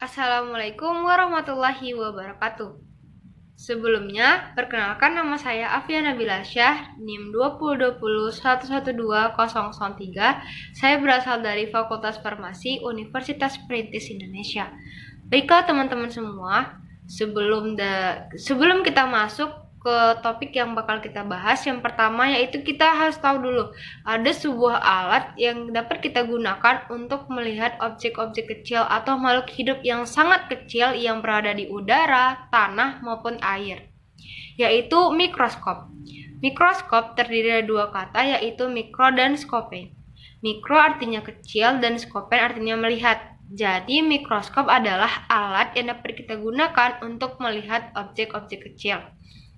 Assalamualaikum warahmatullahi wabarakatuh. Sebelumnya, perkenalkan nama saya Afia Nabila Syah, NIM 202011120003. Saya berasal dari Fakultas Farmasi Universitas Perintis Indonesia. Baiklah teman-teman semua, sebelum kita masuk ke topik yang bakal kita bahas, yang pertama yaitu kita harus tahu dulu ada sebuah alat yang dapat kita gunakan untuk melihat objek-objek kecil atau makhluk hidup yang sangat kecil yang berada di udara, tanah maupun air, yaitu mikroskop. Mikroskop terdiri dari dua kata, yaitu mikro dan skopen. Mikro artinya kecil dan skopen artinya melihat. Jadi mikroskop adalah alat yang dapat kita gunakan untuk melihat objek-objek kecil.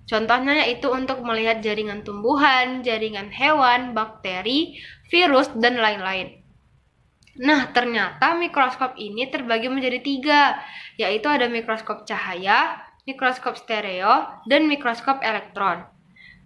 Contohnya yaitu untuk melihat jaringan tumbuhan, jaringan hewan, bakteri, virus, dan lain-lain. Nah, ternyata mikroskop ini terbagi menjadi tiga, yaitu ada mikroskop cahaya, mikroskop stereo, dan mikroskop elektron.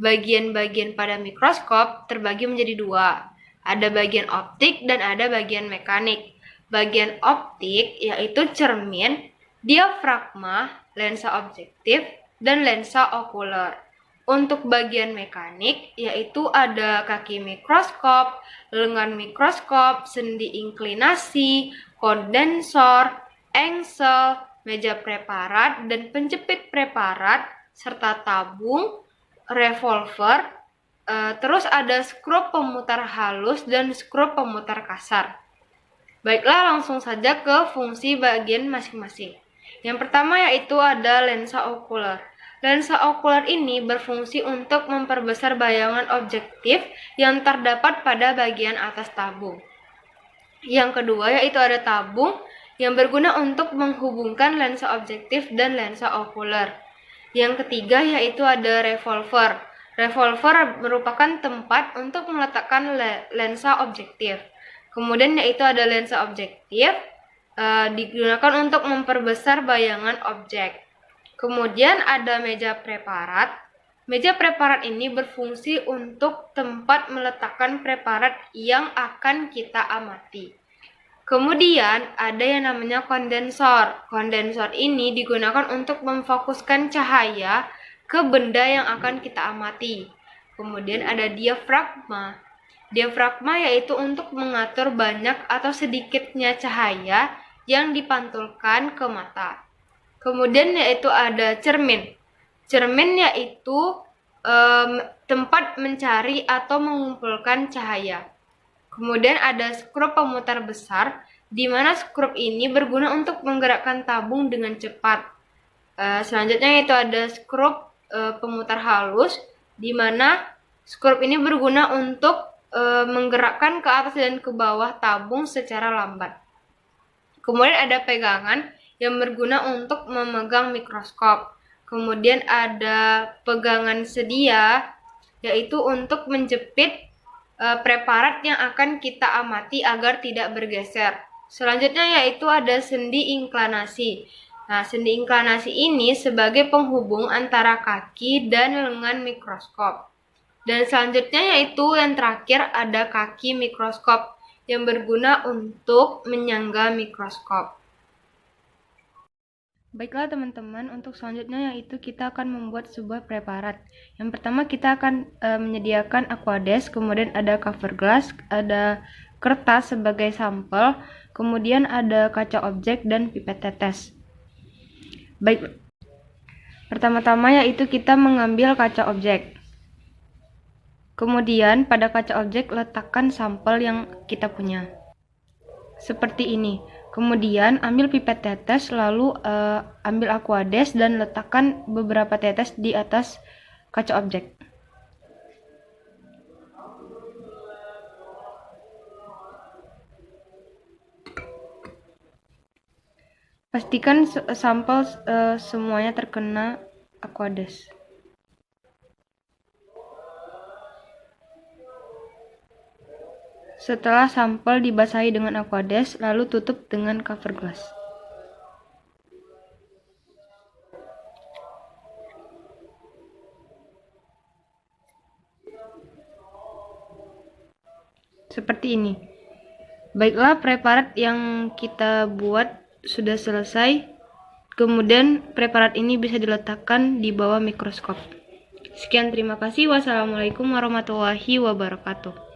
Bagian-bagian pada mikroskop terbagi menjadi dua, ada bagian optik dan ada bagian mekanik. Bagian optik yaitu cermin, diafragma, lensa objektif, dan lensa okuler. Untuk bagian mekanik yaitu ada kaki mikroskop, lengan mikroskop, sendi inklinasi, kondensor, engsel, meja preparat dan penjepit preparat, serta tabung, revolver, terus ada skrup pemutar halus dan skrup pemutar kasar. Baiklah, langsung saja ke fungsi bagian masing-masing. Yang pertama yaitu ada lensa okuler. Lensa okuler ini berfungsi untuk memperbesar bayangan objektif yang terdapat pada bagian atas tabung. Yang kedua yaitu ada tabung yang berguna untuk menghubungkan lensa objektif dan lensa okuler. Yang ketiga yaitu ada revolver. Revolver merupakan tempat untuk meletakkan lensa objektif. Kemudian yaitu ada lensa objektif, digunakan untuk memperbesar bayangan objek. Kemudian ada meja preparat. Meja preparat ini berfungsi untuk tempat meletakkan preparat yang akan kita amati. Kemudian ada yang namanya kondensor. Kondensor ini digunakan untuk memfokuskan cahaya ke benda yang akan kita amati. Kemudian ada diafragma. Diafragma yaitu untuk mengatur banyak atau sedikitnya cahaya yang dipantulkan ke mata. Kemudian yaitu ada cermin. Cermin yaitu tempat mencari atau mengumpulkan cahaya. Kemudian ada skrup pemutar besar, di mana skrup ini berguna untuk menggerakkan tabung dengan cepat. Selanjutnya yaitu ada skrup pemutar halus, di mana skrup ini berguna untuk menggerakkan ke atas dan ke bawah tabung secara lambat. Kemudian ada pegangan yang berguna untuk memegang mikroskop. Kemudian ada pegangan sedia, yaitu untuk menjepit preparat yang akan kita amati agar tidak bergeser. Selanjutnya yaitu ada sendi inklinasi. Nah, sendi inklinasi ini sebagai penghubung antara kaki dan lengan mikroskop. Dan selanjutnya yaitu yang terakhir ada kaki mikroskop yang berguna untuk menyangga mikroskop. Baiklah teman-teman, untuk selanjutnya yaitu kita akan membuat sebuah preparat. Yang pertama kita akan menyediakan aquades, kemudian ada cover glass, ada kertas sebagai sampel, kemudian ada kaca objek dan pipet tetes. Baik, pertama-tama yaitu kita mengambil kaca objek. Kemudian pada kaca objek letakkan sampel yang kita punya. Seperti ini. Kemudian ambil pipet tetes, lalu ambil aquades dan letakkan beberapa tetes di atas kaca objek. Pastikan sampel semuanya terkena aquades. Setelah sampel dibasahi dengan aquades, lalu tutup dengan cover glass. Seperti ini. Baiklah, preparat yang kita buat sudah selesai, kemudian preparat ini bisa diletakkan di bawah mikroskop. Sekian, terima kasih. Wassalamualaikum warahmatullahi wabarakatuh.